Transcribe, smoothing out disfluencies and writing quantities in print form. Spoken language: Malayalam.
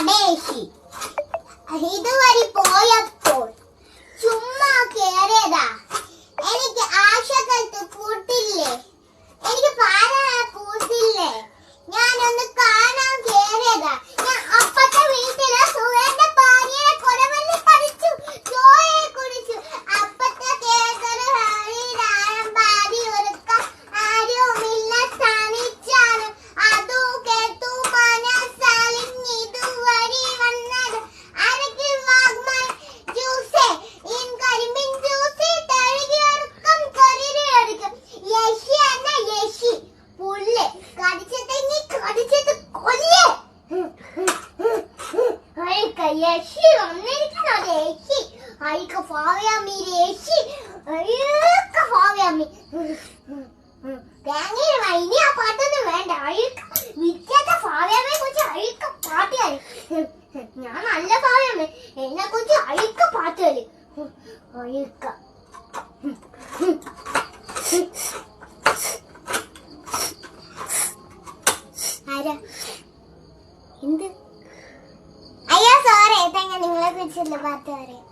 പടേശി ഇതുവരെ പോയപ്പോൾ ചുമ്മാ കേറിയതാ. എനിക്ക് ആശകത്ത് കൂട്ടില്ലേ, എനിക്ക് പാല കൂട്ടില്ലേ, ഞാനൊന്ന് കാണാൻ കേറിയതാ. ഞാൻ അപ്പത്തെ വീട്ടിലെ സുഖന്റെ പാനിയെ കൊലവല്ലി പഠിച്ചു, ചോയെ കുടിച്ചു. അപ്പത്തെ കേൾക്കൊരു ഹരിരാരം പാടി ഒരുക്ക ആരുമില്ല തനിച്ചാണ്. അതു കേട്ടു മനസ്സലിഞ്ഞിതുവരെ വന്നത് അരക്ക് വാഗ്മൈ ജ്യൂസേ ഇൻ കരിമ്പിൻ ജ്യൂസേ തഴുകിയൊരുക്കം കൊരിരിയൊരുക്കം. യശി എന്ന യശി പുല്ല് കടിച്ചതെങ്ങി കടിച്ചത് കൊല്ലേ. യശി വന്നിരിക്കണോ യശി? അയക്ക ഫാവയാമി യശി, അയ്യക്ക ഫാവയാമി. തേങ്ങ ഇനി ആ പാട്ടൊന്നും വേണ്ട. അഴുക്ക വിദ്യാത്ത ഫാവയാമയെ കുറിച്ച് അഴുക്ക പാട്ടുകാരി. ഞാൻ നല്ല ഫാവയാമേ, എന്നെ കുറിച്ച് അഴുക്ക പാട്ടുകാരി. അഴുക്ക ആരാ എന്ത്? അയ്യോ സോറി, തേങ്ങ നിങ്ങളെ കുറിച്ചുള്ള പാട്ട് പറയാം.